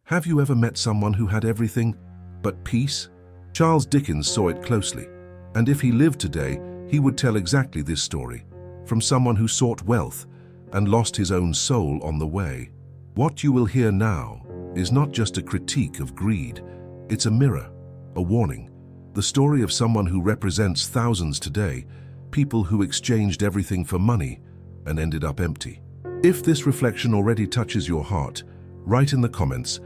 Have you ever met someone who had everything but peace? Charles Dickens saw it closely, and if he lived today, he would tell exactly this story, from someone who sought wealth and lost his own soul on the way. What you will hear now is not just a critique of greed, it's a mirror, a warning, the story of someone who represents thousands today, people who exchanged everything for money and ended up empty. If this reflection already touches your heart, write in the comments,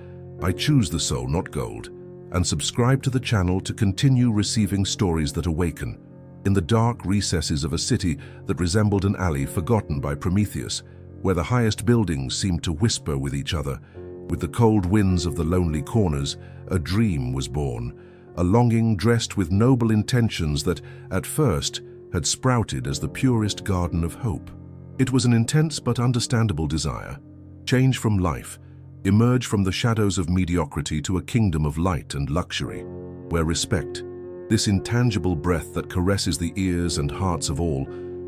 "I choose the soul, not gold," and subscribe to the channel to continue receiving stories that awaken. In the dark recesses of a city that resembled an alley forgotten by Prometheus, where the highest buildings seemed to whisper with each other, with the cold winds of the lonely corners, a dream was born, a longing dressed with noble intentions that, at first, had sprouted as the purest garden of hope. It was an intense but understandable desire. Change from life, emerge from the shadows of mediocrity to a kingdom of light and luxury, where respect, this intangible breath that caresses the ears and hearts of all,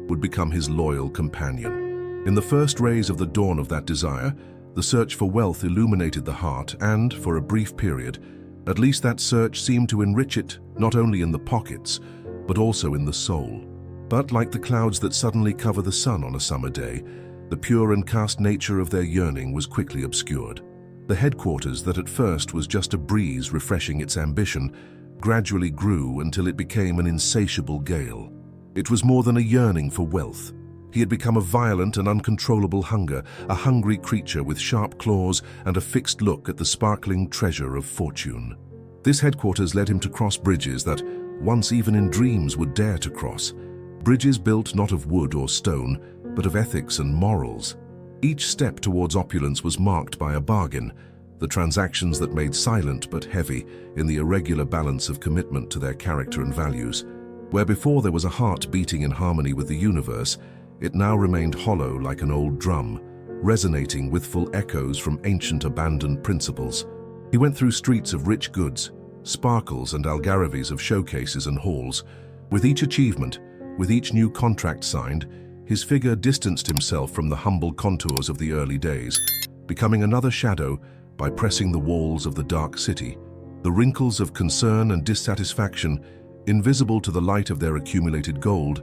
would become his loyal companion. In the first rays of the dawn of that desire, the search for wealth illuminated the heart and, for a brief period, at least that search seemed to enrich it not only in the pockets, but also in the soul. But like the clouds that suddenly cover the sun on a summer day, the pure and caste nature of their yearning was quickly obscured. The headquarters that at first was just a breeze refreshing its ambition gradually grew until it became an insatiable gale. It was more than a yearning for wealth. He had become a violent and uncontrollable hunger, a hungry creature with sharp claws and a fixed look at the sparkling treasure of fortune. This headquarters led him to cross bridges that once even in dreams would dare to cross. Bridges built not of wood or stone, but of ethics and morals. Each step towards opulence was marked by a bargain, the transactions that made silent but heavy in the irregular balance of commitment to their character and values. Where before there was a heart beating in harmony with the universe, it now remained hollow like an old drum, resonating with full echoes from ancient abandoned principles. He went through streets of rich goods, sparkles and algaraves of showcases and halls. With each achievement, with each new contract signed, his figure distanced himself from the humble contours of the early days, becoming another shadow by pressing the walls of the dark city. The wrinkles of concern and dissatisfaction, invisible to the light of their accumulated gold,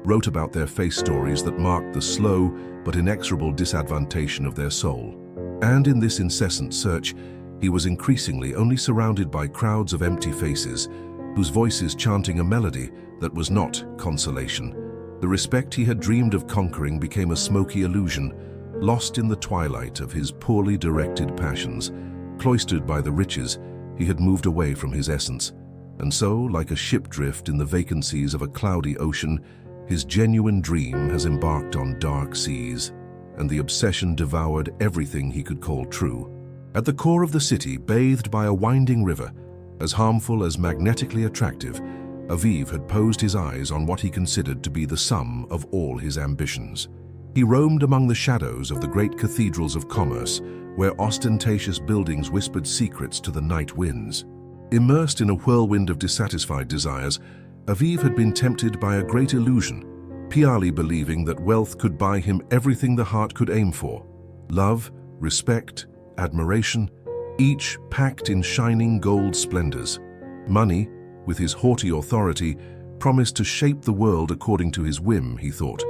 wrote about their face stories that marked the slow but inexorable disadvantage of their soul. And in this incessant search, he was increasingly only surrounded by crowds of empty faces, whose voices chanting a melody that was not consolation. The respect he had dreamed of conquering became a smoky illusion, lost in the twilight of his poorly directed passions. Cloistered by the riches, he had moved away from his essence. And so, like a ship drift in the vacancies of a cloudy ocean, his genuine dream has embarked on dark seas, and the obsession devoured everything he could call true. At the core of the city, bathed by a winding river, as harmful as magnetically attractive, Aviv had posed his eyes on what he considered to be the sum of all his ambitions. He roamed among the shadows of the great cathedrals of commerce, where ostentatious buildings whispered secrets to the night winds. Immersed in a whirlwind of dissatisfied desires, Aviv had been tempted by a great illusion, purely believing that wealth could buy him everything the heart could aim for: love, respect, admiration, each packed in shining gold splendors. Money, with his haughty authority, promised to shape the world according to his whim, he thought.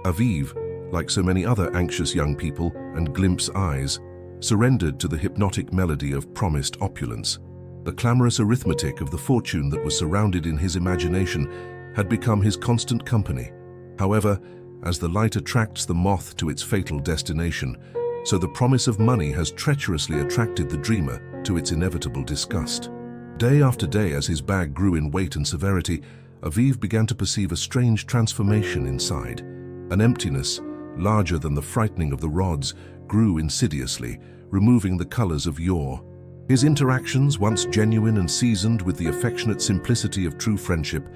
Aviv, like so many other anxious young people and glimpse eyes, surrendered to the hypnotic melody of promised opulence. The clamorous arithmetic of the fortune that was surrounded in his imagination had become his constant company. However, as the light attracts the moth to its fatal destination, so the promise of money has treacherously attracted the dreamer to its inevitable disgust. Day after day, as his bag grew in weight and severity, Aviv began to perceive a strange transformation inside. An emptiness, larger than the frightening of the rods, grew insidiously, removing the colors of yore. His interactions, once genuine and seasoned with the affectionate simplicity of true friendship,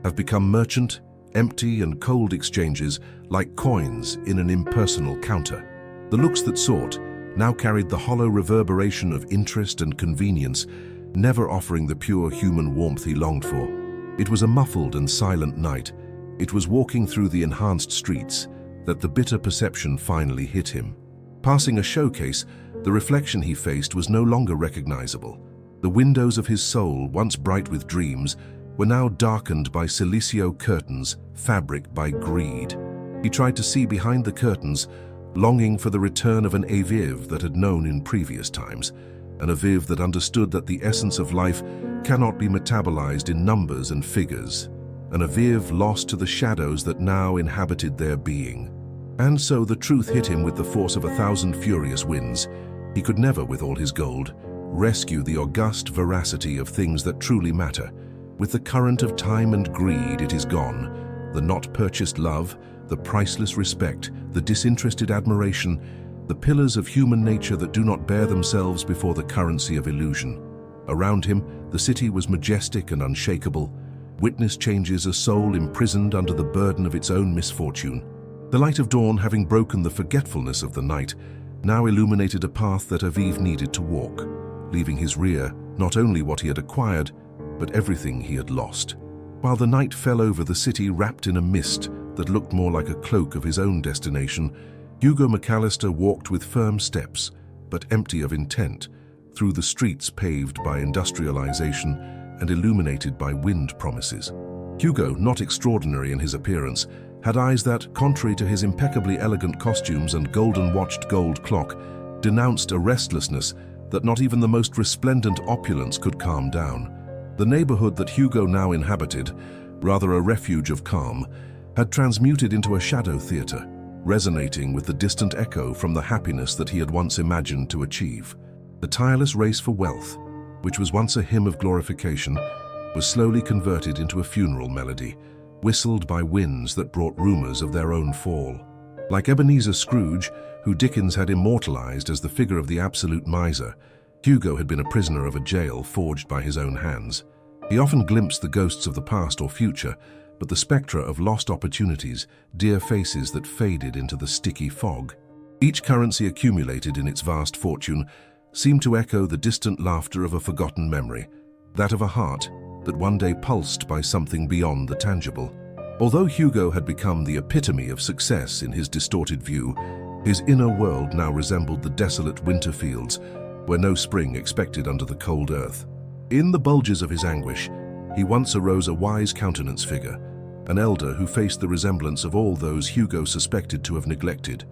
have become merchant, empty and cold exchanges like coins in an impersonal counter. The looks that sought now carried the hollow reverberation of interest and convenience, never offering the pure human warmth he longed for. It was a muffled and silent night. It was walking through the enhanced streets that the bitter perception finally hit him. Passing a showcase, The reflection he faced was no longer recognizable. The windows of his soul, once bright with dreams, were now darkened by silecio curtains, fabric by greed. He tried to see behind the curtains, longing for the return of an aviv that had known in previous times, an aviv that understood that the essence of life cannot be metabolized in numbers and figures, an aviv lost to the shadows that now inhabited their being. And so the truth hit him with the force of 1,000 furious winds. He could never, with all his gold, rescue the august veracity of things that truly matter. With the current of time and greed, it is gone. The not-purchased love, the priceless respect, the disinterested admiration, the pillars of human nature that do not bear themselves before the currency of illusion. Around him, the city was majestic and unshakable. Witness changes a soul imprisoned under the burden of its own misfortune. The light of dawn, having broken the forgetfulness of the night, now illuminated a path that Aviv needed to walk, leaving his rear not only what he had acquired, but everything he had lost. While the night fell over the city wrapped in a mist that looked more like a cloak of his own destination, Hugo McAllister walked with firm steps, but empty of intent, through the streets paved by industrialization and illuminated by wind promises. Hugo, not extraordinary in his appearance, had eyes that, contrary to his impeccably elegant costumes and golden-watched gold clock, denounced a restlessness that not even the most resplendent opulence could calm down. The neighborhood that Hugo now inhabited, rather a refuge of calm, had transmuted into a shadow theater, resonating with the distant echo from the happiness that he had once imagined to achieve. The tireless race for wealth, which was once a hymn of glorification, was slowly converted into a funeral melody, whistled by winds that brought rumors of their own fall. Like Ebenezer Scrooge, who Dickens had immortalized as the figure of the absolute miser, Hugo had been a prisoner of a jail forged by his own hands. He often glimpsed the ghosts of the past or future, but the spectra of lost opportunities, dear faces that faded into the sticky fog. Each currency accumulated in its vast fortune seemed to echo the distant laughter of a forgotten memory, that of a heart that one day pulsed by something beyond the tangible. Although Hugo had become the epitome of success in his distorted view, his inner world now resembled the desolate winter fields where no spring expected under the cold earth. In the bulges of his anguish, he once arose a wise countenance figure, an elder who faced the resemblance of all those Hugo suspected to have neglected.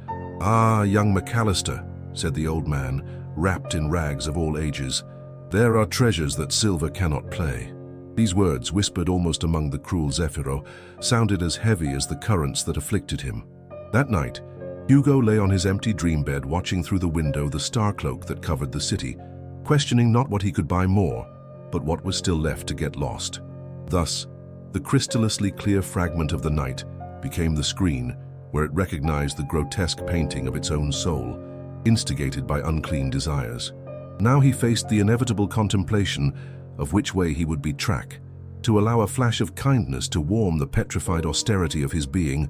"Ah, young McAllister," said the old man, wrapped in rags of all ages, "there are treasures that silver cannot play." These words, whispered almost among the cruel Zephyro, sounded as heavy as the currents that afflicted him. That night, Hugo lay on his empty dream bed watching through the window the star cloak that covered the city, questioning not what he could buy more, but what was still left to get lost. Thus, the crystallisly clear fragment of the night became the screen where it recognized the grotesque painting of its own soul, instigated by unclean desires. Now he faced the inevitable contemplation of which way he would be tracked, to allow a flash of kindness to warm the petrified austerity of his being,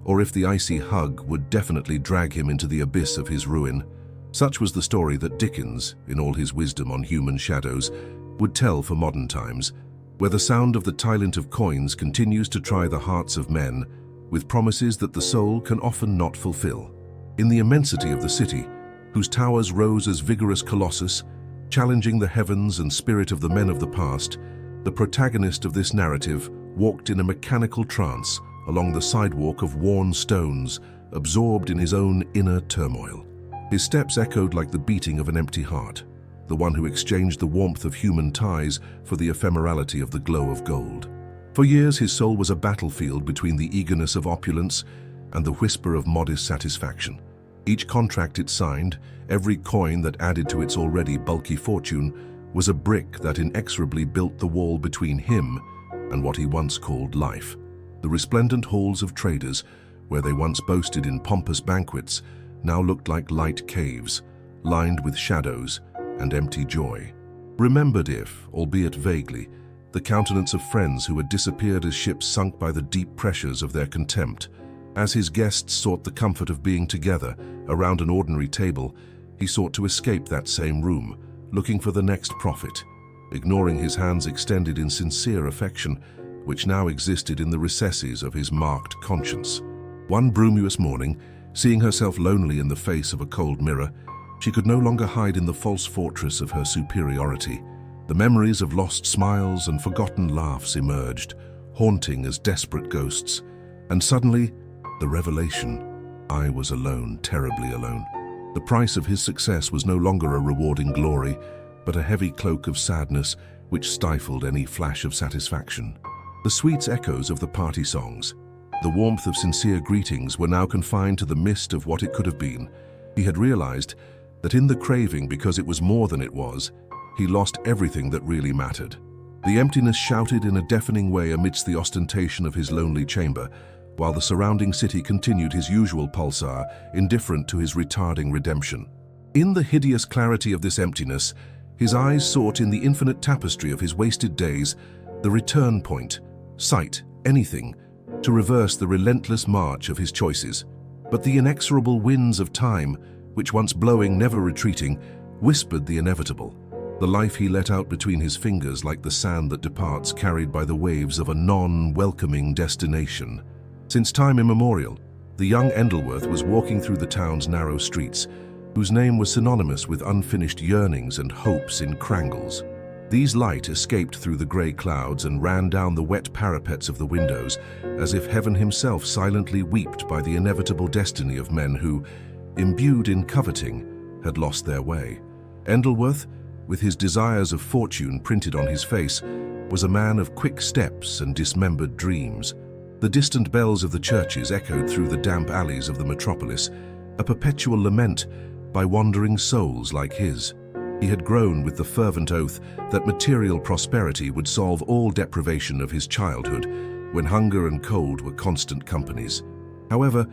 or if the icy hug would definitely drag him into the abyss of his ruin. Such was the story that Dickens, in all his wisdom on human shadows, would tell for modern times, where the sound of the tilint of coins continues to try the hearts of men, with promises that the soul can often not fulfill. In the immensity of the city, whose towers rose as vigorous colossus, challenging the heavens and spirit of the men of the past, the protagonist of this narrative walked in a mechanical trance along the sidewalk of worn stones, absorbed in his own inner turmoil. His steps echoed like the beating of an empty heart, the one who exchanged the warmth of human ties for the ephemerality of the glow of gold. For years his soul was a battlefield between the eagerness of opulence and the whisper of modest satisfaction. Each contract it signed, every coin that added to its already bulky fortune, was a brick that inexorably built the wall between him and what he once called life. The resplendent halls of traders, where they once boasted in pompous banquets, now looked like light caves, lined with shadows and empty joy. Remembered if, albeit vaguely, the countenance of friends who had disappeared as ships sunk by the deep pressures of their contempt. As his guests sought the comfort of being together around an ordinary table, he sought to escape that same room, looking for the next profit, ignoring his hands extended in sincere affection, which now existed in the recesses of his marked conscience. One brumous morning, seeing herself lonely in the face of a cold mirror, She could no longer hide in the false fortress of her superiority. The memories of lost smiles and forgotten laughs emerged, haunting as desperate ghosts. And suddenly, the revelation: I was alone, terribly alone. The price of his success was no longer a rewarding glory, but a heavy cloak of sadness which stifled any flash of satisfaction. The sweet echoes of the party songs, the warmth of sincere greetings were now confined to the mist of what it could have been. He had realized that in the craving, because it was more than it was, he lost everything that really mattered. The emptiness shouted in a deafening way amidst the ostentation of his lonely chamber, while the surrounding city continued his usual pulsar, indifferent to his retarding redemption. In the hideous clarity of this emptiness, his eyes sought in the infinite tapestry of his wasted days the return point, sight, anything, to reverse the relentless march of his choices. But the inexorable winds of time, which once blowing, never retreating, whispered the inevitable. The life he let out between his fingers, like the sand that departs carried by the waves of a non-welcoming destination. Since time immemorial, the young Endleworth was walking through the town's narrow streets, whose name was synonymous with unfinished yearnings and hopes in Crangles. These light escaped through the grey clouds and ran down the wet parapets of the windows, as if heaven himself silently wept by the inevitable destiny of men who, imbued in coveting, had lost their way. Endleworth, with his desires of fortune printed on his face, was a man of quick steps and dismembered dreams. The distant bells of the churches echoed through the damp alleys of the metropolis, a perpetual lament by wandering souls like his. He had grown with the fervent oath that material prosperity would solve all deprivation of his childhood, when hunger and cold were constant companies. However,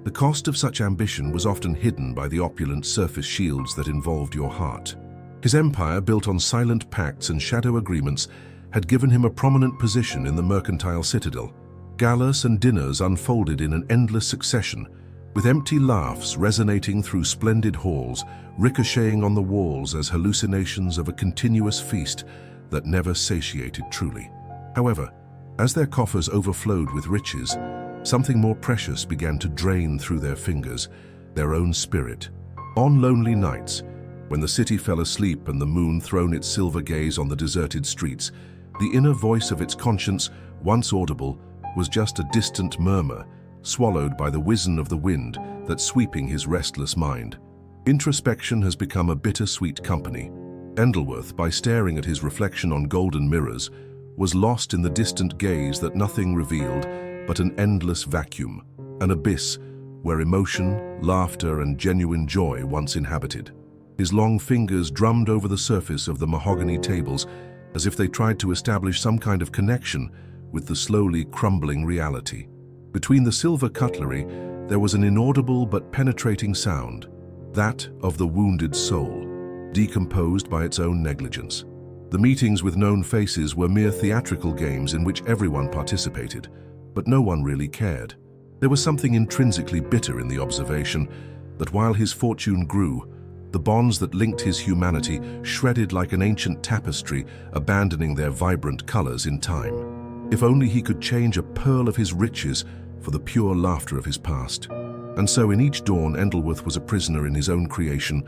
the cost of such ambition was often hidden by the opulent surface shields that involved your heart. His empire, built on silent pacts and shadow agreements, had given him a prominent position in the mercantile citadel. Galas and dinners unfolded in an endless succession, with empty laughs resonating through splendid halls, ricocheting on the walls as hallucinations of a continuous feast that never satiated truly. However, as their coffers overflowed with riches, something more precious began to drain through their fingers: their own spirit. On lonely nights, when the city fell asleep and the moon thrown its silver gaze on the deserted streets, the inner voice of its conscience, once audible, was just a distant murmur, swallowed by the whizz of the wind that's sweeping his restless mind. Introspection has become a bittersweet company. Endleworth, by staring at his reflection on golden mirrors, was lost in the distant gaze that nothing revealed but an endless vacuum, an abyss where emotion, laughter, and genuine joy once inhabited. His long fingers drummed over the surface of the mahogany tables as if they tried to establish some kind of connection with the slowly crumbling reality. Between the silver cutlery, there was an inaudible but penetrating sound, that of the wounded soul, decomposed by its own negligence. The meetings with known faces were mere theatrical games in which everyone participated, but no one really cared. There was something intrinsically bitter in the observation that while his fortune grew, the bonds that linked his humanity shredded like an ancient tapestry, abandoning their vibrant colors in time. If only he could change a pearl of his riches for the pure laughter of his past. And so in each dawn, Endleworth was a prisoner in his own creation,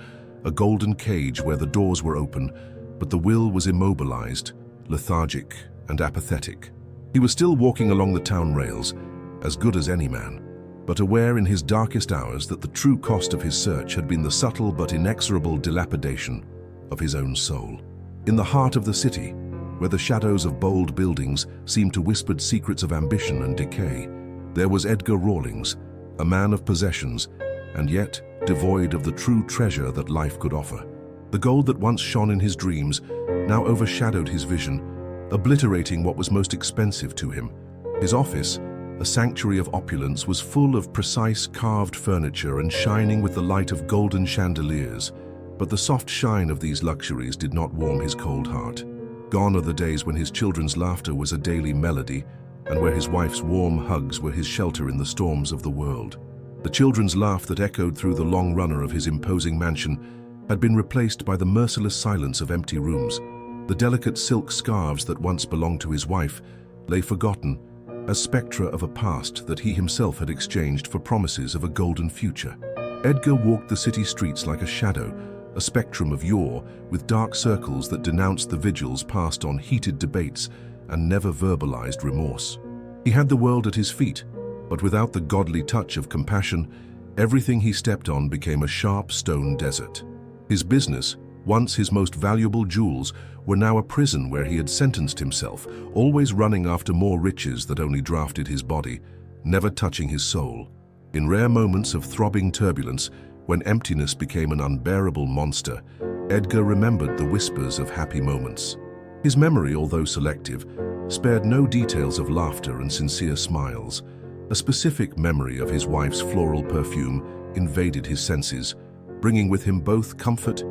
a golden cage where the doors were open, but the will was immobilized, lethargic, and apathetic. He was still walking along the town rails, as good as any man, but aware in his darkest hours that the true cost of his search had been the subtle but inexorable dilapidation of his own soul. In the heart of the city, where the shadows of bold buildings seemed to whisper secrets of ambition and decay, there was Edgar Rawlings, a man of possessions, and yet devoid of the true treasure that life could offer. The gold that once shone in his dreams now overshadowed his vision, obliterating what was most expensive to him. His office, a sanctuary of opulence, was full of precise carved furniture and shining with the light of golden chandeliers, but the soft shine of these luxuries did not warm his cold heart. Gone are the days when his children's laughter was a daily melody, and where his wife's warm hugs were his shelter in the storms of the world. The children's laugh that echoed through the long runner of his imposing mansion had been replaced by the merciless silence of empty rooms. The delicate silk scarves that once belonged to his wife lay forgotten, as spectra of a past that he himself had exchanged for promises of a golden future. Edgar walked the city streets like a shadow, a spectrum of yore with dark circles that denounced the vigils passed on heated debates and never verbalized remorse. He had the world at his feet, but without the godly touch of compassion, everything he stepped on became a sharp stone desert. His business, once his most valuable jewels, were now a prison where he had sentenced himself, always running after more riches that only drafted his body, never touching his soul. In rare moments of throbbing turbulence, when emptiness became an unbearable monster, Edgar remembered the whispers of happy moments. His memory, although selective, spared no details of laughter and sincere smiles. A specific memory of his wife's floral perfume invaded his senses, bringing with him both comfort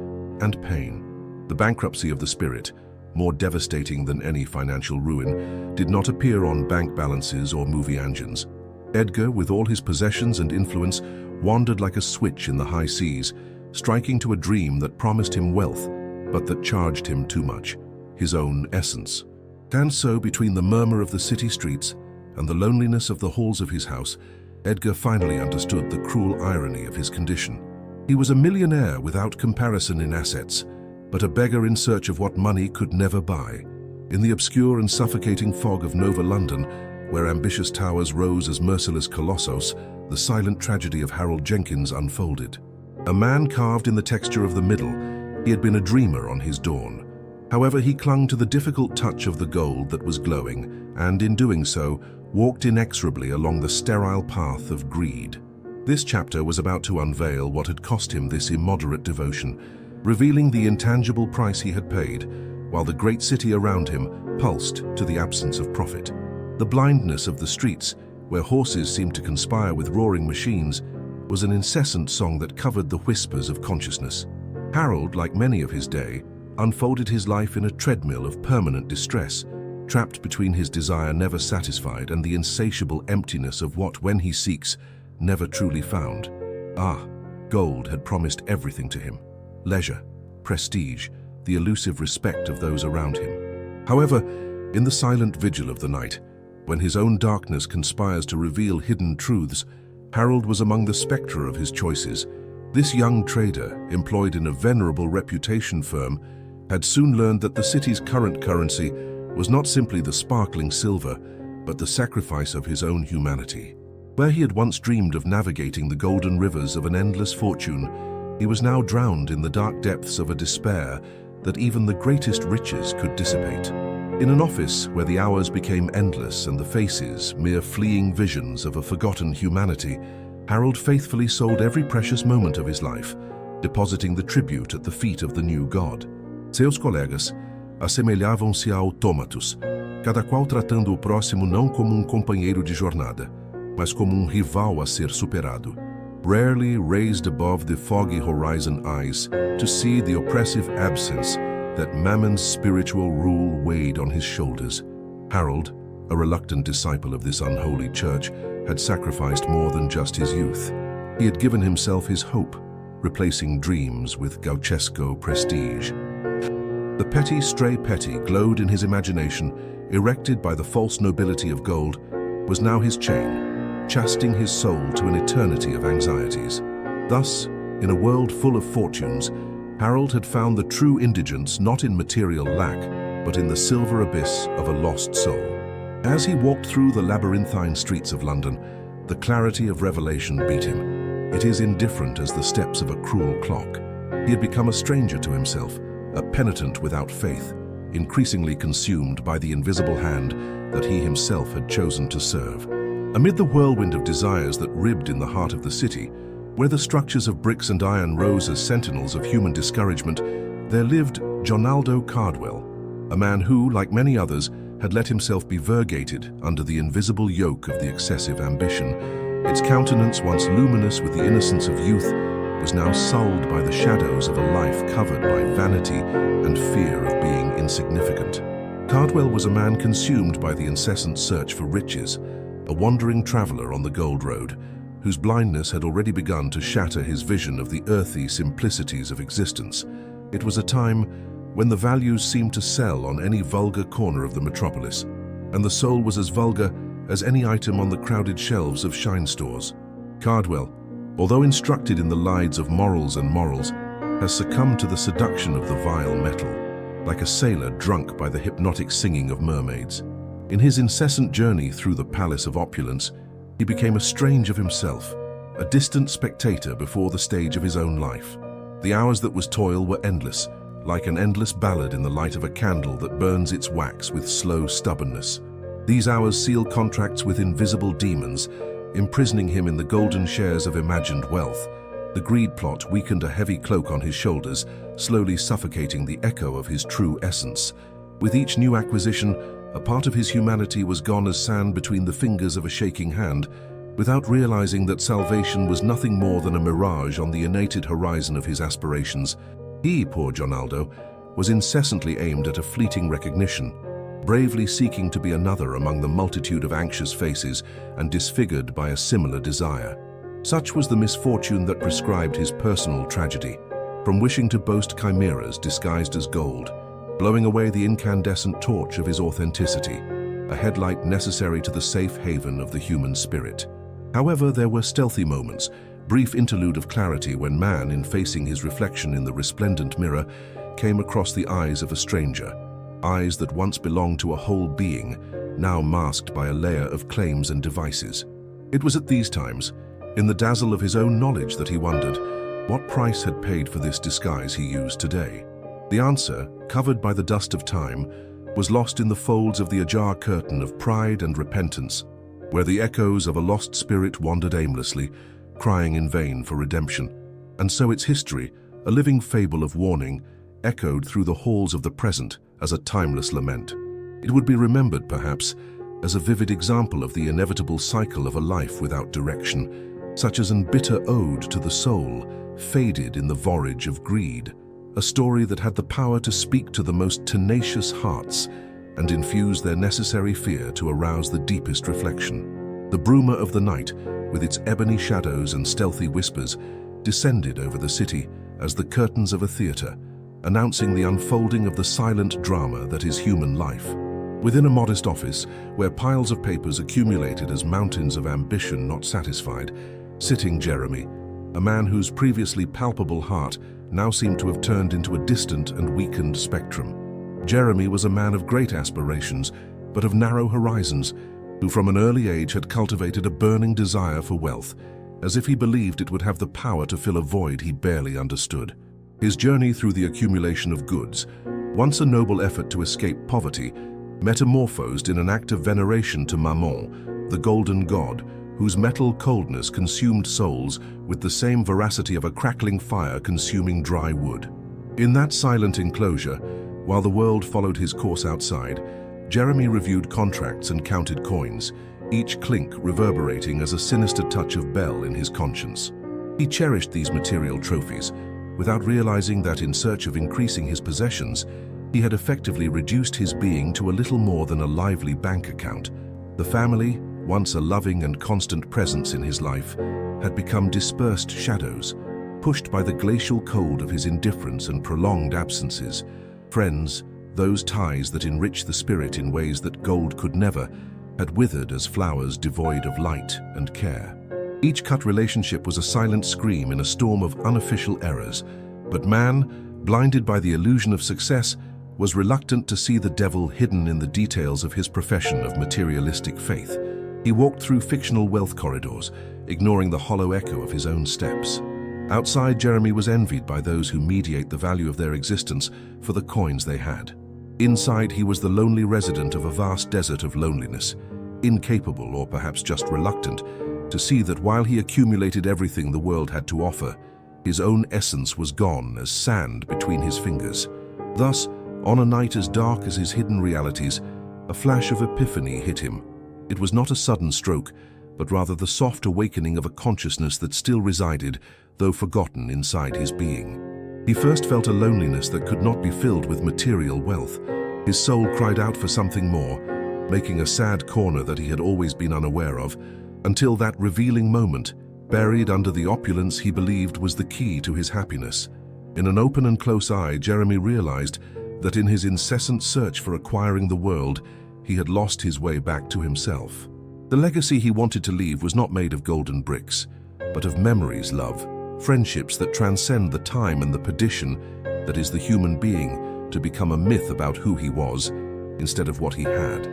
and pain. The bankruptcy of the spirit, more devastating than any financial ruin, did not appear on bank balances or movie engines. Edgar, with all his possessions and influence, wandered like a switch in the high seas, striking to a dream that promised him wealth, but that charged him too much, his own essence. And so, between the murmur of the city streets and the loneliness of the halls of his house, Edgar finally understood the cruel irony of his condition. He was a millionaire without comparison in assets, but a beggar in search of what money could never buy. In the obscure and suffocating fog of Nova London, where ambitious towers rose as merciless colossos, the silent tragedy of Harold Jenkins unfolded. A man carved in the texture of the middle, he had been a dreamer on his dawn. However, he clung to the difficult touch of the gold that was glowing, and in doing so, walked inexorably along the sterile path of greed. This chapter was about to unveil what had cost him this immoderate devotion, revealing the intangible price he had paid, while the great city around him pulsed to the absence of profit. The blindness of the streets, where horses seemed to conspire with roaring machines, was an incessant song that covered the whispers of consciousness. Harold, like many of his day, unfolded his life in a treadmill of permanent distress, trapped between his desire never satisfied and the insatiable emptiness of what, when he seeks, never truly found. Gold had promised everything to him: leisure, prestige, the elusive respect of those around him. However, in the silent vigil of the night, when his own darkness conspires to reveal hidden truths, Harold was among the spectre of his choices. This young trader, employed in a venerable reputation firm, had soon learned that the city's current currency was not simply the sparkling silver, but the sacrifice of his own humanity. Where he had once dreamed of navigating the golden rivers of an endless fortune, he was now drowned in the dark depths of a despair that even the greatest riches could dissipate. In an office where the hours became endless and the faces mere fleeing visions of a forgotten humanity, Harold faithfully sold every precious moment of his life, depositing the tribute at the feet of the new god. Seus colegas assemelhavam-se a autômatos, cada qual tratando o próximo não como companheiro de jornada, mas como rival a ser superado. Rarely raised above the foggy horizon eyes to see the oppressive absence that Mammon's spiritual rule weighed on his shoulders. Harold, a reluctant disciple of this unholy church, had sacrificed more than just his youth. He had given himself his hope, replacing dreams with gauchesco prestige. The petty stray petty glowed in his imagination, erected by the false nobility of gold, was now his chain, chastening his soul to an eternity of anxieties. Thus, in a world full of fortunes, Harold had found the true indigence not in material lack, but in the silver abyss of a lost soul. As he walked through the labyrinthine streets of London, the clarity of revelation beat him. It is indifferent as the steps of a cruel clock. He had become a stranger to himself, a penitent without faith, increasingly consumed by the invisible hand that he himself had chosen to serve. Amid the whirlwind of desires that ribbed in the heart of the city, where the structures of bricks and iron rose as sentinels of human discouragement, there lived Jonaldo Cardwell, a man who, like many others, had let himself be virgated under the invisible yoke of the excessive ambition. Its countenance, once luminous with the innocence of youth, was now sullied by the shadows of a life covered by vanity and fear of being insignificant. Cardwell was a man consumed by the incessant search for riches, a wandering traveler on the Gold Road, whose blindness had already begun to shatter his vision of the earthy simplicities of existence. It was a time when the values seemed to sell on any vulgar corner of the metropolis, and the soul was as vulgar as any item on the crowded shelves of shine stores. Cardwell, although instructed in the lies of morals and morals, has succumbed to the seduction of the vile metal, like a sailor drunk by the hypnotic singing of mermaids. In his incessant journey through the palace of opulence, he became a strange of himself, a distant spectator before the stage of his own life. The hours that was toil were endless, like an endless ballad in the light of a candle that burns its wax with slow stubbornness. These hours sealed contracts with invisible demons, imprisoning him in the golden shares of imagined wealth. The greed plot weakened a heavy cloak on his shoulders, slowly suffocating the echo of his true essence. With each new acquisition, a part of his humanity was gone as sand between the fingers of a shaking hand, without realizing that salvation was nothing more than a mirage on the innated horizon of his aspirations. He, poor Jonaldo, was incessantly aimed at a fleeting recognition, bravely seeking to be another among the multitude of anxious faces and disfigured by a similar desire. Such was the misfortune that prescribed his personal tragedy, from wishing to boast chimeras disguised as gold, blowing away the incandescent torch of his authenticity, a headlight necessary to the safe haven of the human spirit. However, there were stealthy moments, brief interlude of clarity when man, in facing his reflection in the resplendent mirror, came across the eyes of a stranger, eyes that once belonged to a whole being, now masked by a layer of claims and devices. It was at these times, in the dazzle of his own knowledge, that he wondered what price had paid for this disguise he used today. The answer, covered by the dust of time, was lost in the folds of the ajar curtain of pride and repentance, where the echoes of a lost spirit wandered aimlessly, crying in vain for redemption. And so its history, a living fable of warning, echoed through the halls of the present as a timeless lament. It would be remembered, perhaps, as a vivid example of the inevitable cycle of a life without direction, such as an bitter ode to the soul, faded in the vorage of greed, a story that had the power to speak to the most tenacious hearts and infuse their necessary fear to arouse the deepest reflection. The bruma of the night, with its ebony shadows and stealthy whispers, descended over the city as the curtains of a theater, announcing the unfolding of the silent drama that is human life. Within a modest office, where piles of papers accumulated as mountains of ambition not satisfied, sitting Jeremy, a man whose previously palpable heart now seemed to have turned into a distant and weakened spectrum. Jeremy was a man of great aspirations, but of narrow horizons, who from an early age had cultivated a burning desire for wealth, as if he believed it would have the power to fill a void he barely understood. His journey through the accumulation of goods, once a noble effort to escape poverty, metamorphosed in an act of veneration to Mammon, the golden god, whose metal coldness consumed souls with the same voracity of a crackling fire consuming dry wood. In that silent enclosure, while the world followed his course outside, Jeremy reviewed contracts and counted coins, each clink reverberating as a sinister touch of bell in his conscience. He cherished these material trophies, without realizing that in search of increasing his possessions, he had effectively reduced his being to a little more than a lively bank account. The family, once a loving and constant presence in his life, had become dispersed shadows, pushed by the glacial cold of his indifference and prolonged absences. Friends, those ties that enrich the spirit in ways that gold could never, had withered as flowers devoid of light and care. Each cut relationship was a silent scream in a storm of unofficial errors, but man, blinded by the illusion of success, was reluctant to see the devil hidden in the details of his profession of materialistic faith. He walked through fictional wealth corridors, ignoring the hollow echo of his own steps. Outside, Jeremy was envied by those who mediate the value of their existence for the coins they had. Inside, he was the lonely resident of a vast desert of loneliness, incapable, or perhaps just reluctant, to see that while he accumulated everything the world had to offer, his own essence was gone as sand between his fingers. Thus, on a night as dark as his hidden realities, a flash of epiphany hit him. It was not a sudden stroke, but rather the soft awakening of a consciousness that still resided, though forgotten, inside his being. He first felt a loneliness that could not be filled with material wealth. His soul cried out for something more, making a sad corner that he had always been unaware of, until that revealing moment, buried under the opulence he believed was the key to his happiness. In an open and close eye, Jeremy realized that in his incessant search for acquiring the world, he had lost his way back to himself. The legacy he wanted to leave was not made of golden bricks, but of memories, love, friendships that transcend the time and the perdition that is the human being, to become a myth about who he was instead of what he had.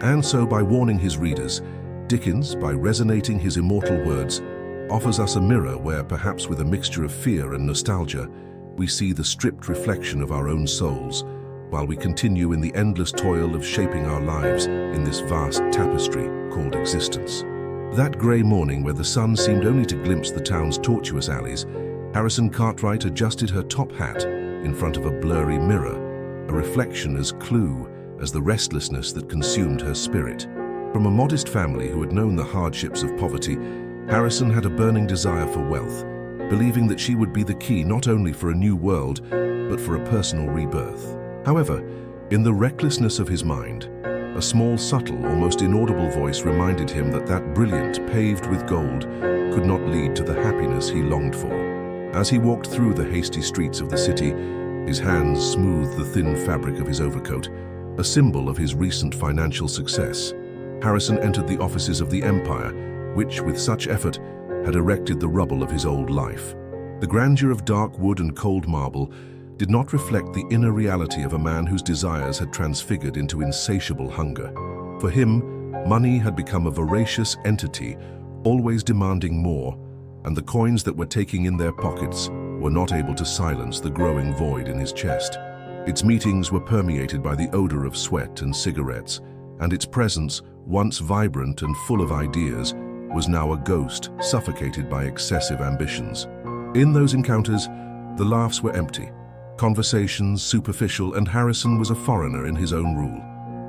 And so, by warning his readers, Dickens, by resonating his immortal words, offers us a mirror where, perhaps with a mixture of fear and nostalgia, we see the stripped reflection of our own souls, while we continue in the endless toil of shaping our lives in this vast tapestry called existence. That grey morning, where the sun seemed only to glimpse the town's tortuous alleys, Harrison Cartwright adjusted her top hat in front of a blurry mirror, a reflection as clue as the restlessness that consumed her spirit. From a modest family who had known the hardships of poverty, Harrison had a burning desire for wealth, believing that she would be the key not only for a new world, but for a personal rebirth. However, in the recklessness of his mind, a small, subtle, almost inaudible voice reminded him that that brilliant, paved with gold, could not lead to the happiness he longed for. As he walked through the hasty streets of the city, his hands smoothed the thin fabric of his overcoat, a symbol of his recent financial success. Harrison entered the offices of the Empire, which, with such effort, had erected the rubble of his old life. The grandeur of dark wood and cold marble did not reflect the inner reality of a man whose desires had transfigured into insatiable hunger. For him, money had become a voracious entity, always demanding more, and the coins that were taking in their pockets were not able to silence the growing void in his chest. Its meetings were permeated by the odor of sweat and cigarettes, and its presence, once vibrant and full of ideas, was now a ghost suffocated by excessive ambitions. In those encounters, the laughs were empty, conversations superficial, and Harrison was a foreigner in his own rule.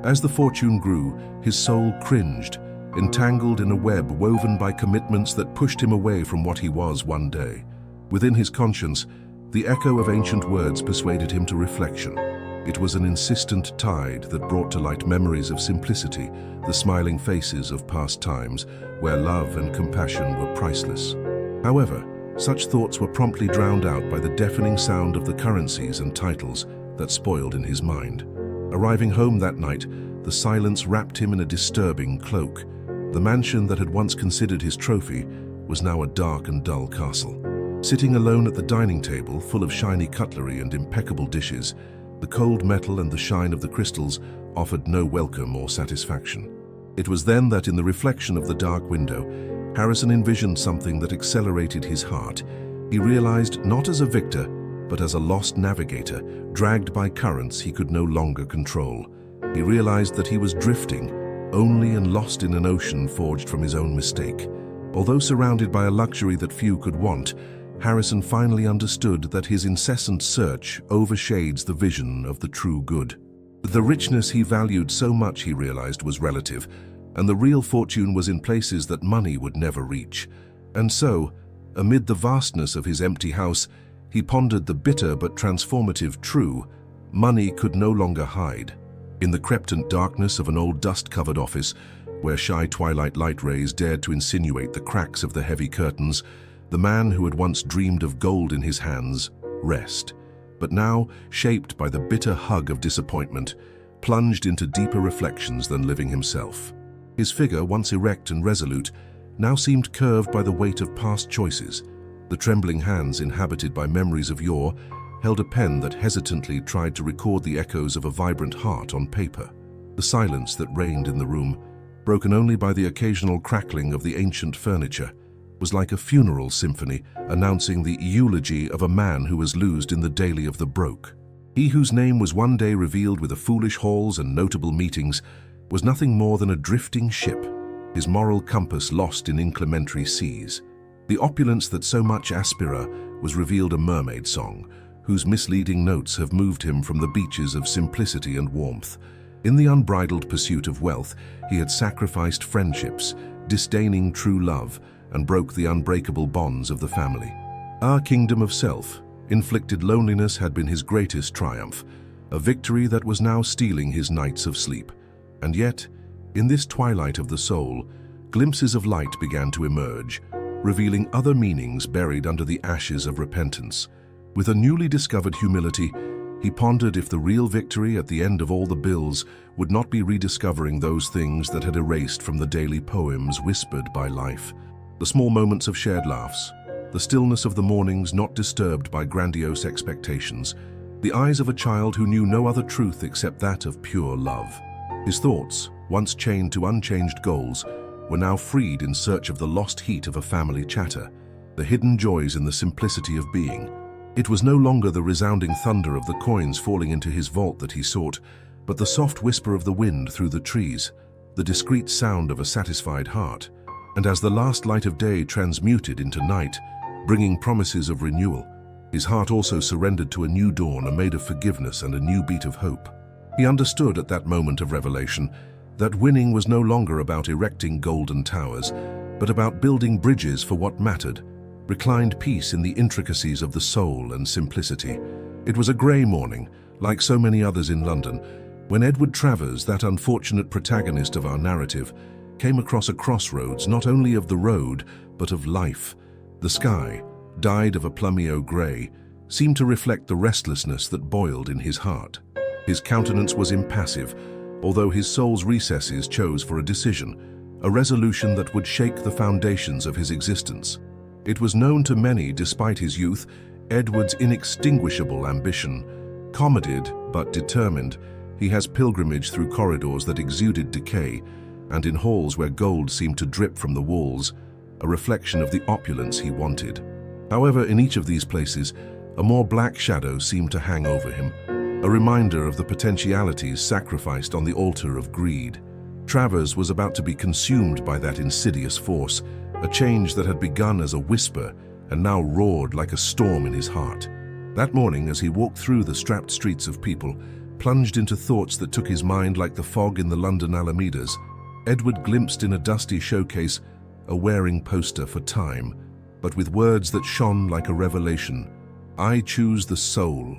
As the fortune grew, his soul cringed, entangled in a web woven by commitments that pushed him away from what he was one day. Within his conscience, the echo of ancient words persuaded him to reflection. It was an insistent tide that brought to light memories of simplicity, the smiling faces of past times, where love and compassion were priceless. However, such thoughts were promptly drowned out by the deafening sound of the currencies and titles that spoiled in his mind. Arriving home that night, the silence wrapped him in a disturbing cloak. The mansion that had once considered his trophy was now a dark and dull castle. Sitting alone at the dining table, full of shiny cutlery and impeccable dishes, the cold metal and the shine of the crystals offered no welcome or satisfaction. It was then that, in the reflection of the dark window, Harrison envisioned something that accelerated his heart. He realized, not as a victor, but as a lost navigator, dragged by currents he could no longer control. He realized that he was drifting, only and lost in an ocean forged from his own mistake. Although surrounded by a luxury that few could want, Harrison finally understood that his incessant search overshades the vision of the true good. The richness he valued so much, he realized, was relative, and the real fortune was in places that money would never reach. And so, amid the vastness of his empty house, he pondered the bitter but transformative true: money could no longer hide. In the crepitant darkness of an old dust-covered office, where shy twilight light rays dared to insinuate the cracks of the heavy curtains, the man who had once dreamed of gold in his hands rest, but now, shaped by the bitter hug of disappointment, plunged into deeper reflections than living himself. His figure, once erect and resolute, now seemed curved by the weight of past choices. The trembling hands, inhabited by memories of yore, held a pen that hesitantly tried to record the echoes of a vibrant heart on paper. The silence that reigned in the room, broken only by the occasional crackling of the ancient furniture, was like a funeral symphony announcing the eulogy of a man who was loosed in the daily of the broke. He whose name was one day revealed with the foolish halls and notable meetings was nothing more than a drifting ship, his moral compass lost in inclementary seas. The opulence that so much aspira was revealed a mermaid song, whose misleading notes have moved him from the beaches of simplicity and warmth. In the unbridled pursuit of wealth, he had sacrificed friendships, disdaining true love, and broke the unbreakable bonds of the family. Our kingdom of self, inflicted loneliness, had been his greatest triumph, a victory that was now stealing his nights of sleep. And yet, in this twilight of the soul, glimpses of light began to emerge, revealing other meanings buried under the ashes of repentance. With a newly discovered humility, he pondered if the real victory at the end of all the bills would not be rediscovering those things that had erased from the daily poems whispered by life. The small moments of shared laughs, the stillness of the mornings not disturbed by grandiose expectations, the eyes of a child who knew no other truth except that of pure love. His thoughts, once chained to unchanged goals, were now freed in search of the lost heat of a family chatter, the hidden joys in the simplicity of being. It was no longer the resounding thunder of the coins falling into his vault that he sought, but the soft whisper of the wind through the trees, the discreet sound of a satisfied heart. And as the last light of day transmuted into night, bringing promises of renewal, his heart also surrendered to a new dawn, made of forgiveness and a new beat of hope. He understood at that moment of revelation that winning was no longer about erecting golden towers, but about building bridges for what mattered, reclined peace in the intricacies of the soul and simplicity. It was a grey morning, like so many others in London, when Edward Travers, that unfortunate protagonist of our narrative, came across a crossroads not only of the road, but of life. The sky, dyed of a plumeo grey, seemed to reflect the restlessness that boiled in his heart. His countenance was impassive, although his soul's recesses chose for a decision, a resolution that would shake the foundations of his existence. It was known to many, despite his youth, Edward's inextinguishable ambition. Comedied but determined, he has pilgrimage through corridors that exuded decay, and in halls where gold seemed to drip from the walls, a reflection of the opulence he wanted. However, in each of these places, a more black shadow seemed to hang over him, a reminder of the potentialities sacrificed on the altar of greed. Travers was about to be consumed by that insidious force, a change that had begun as a whisper and now roared like a storm in his heart. That morning, as he walked through the strapped streets of people, plunged into thoughts that took his mind like the fog in the London Alamedas, Edward glimpsed in a dusty showcase a wearing poster for time, but with words that shone like a revelation. "I choose the soul,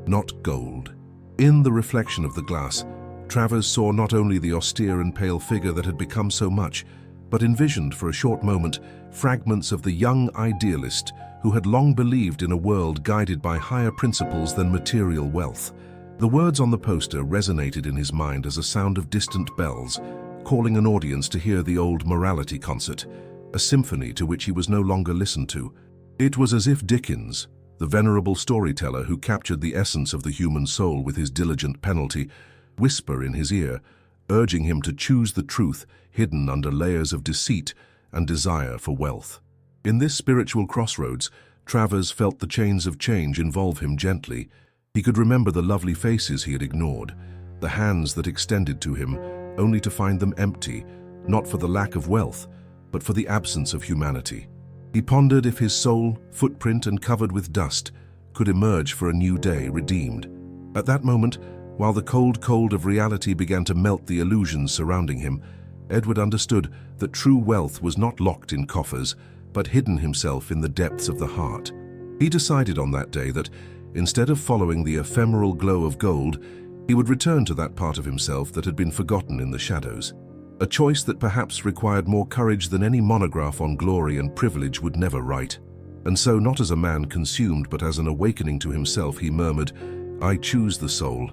not gold." In the reflection of the glass, Travers saw not only the austere and pale figure that had become so much, but envisioned for a short moment fragments of the young idealist who had long believed in a world guided by higher principles than material wealth. The words on the poster resonated in his mind as a sound of distant bells, calling an audience to hear the old morality concert, a symphony to which he was no longer listened to. It was as if Dickens, the venerable storyteller who captured the essence of the human soul with his diligent penalty, whisper in his ear, urging him to choose the truth hidden under layers of deceit and desire for wealth. In this spiritual crossroads, Travers felt the chains of change involve him gently. He could remember the lovely faces he had ignored, the hands that extended to him, only to find them empty, not for the lack of wealth, but for the absence of humanity. He pondered if his soul, footprint and covered with dust, could emerge for a new day redeemed. At that moment, while the cold of reality began to melt the illusions surrounding him, Edward understood that true wealth was not locked in coffers, but hidden himself in the depths of the heart. He decided on that day that, instead of following the ephemeral glow of gold, he would return to that part of himself that had been forgotten in the shadows. A choice that perhaps required more courage than any monograph on glory and privilege would never write. And so, not as a man consumed, but as an awakening to himself, he murmured, "I choose the soul,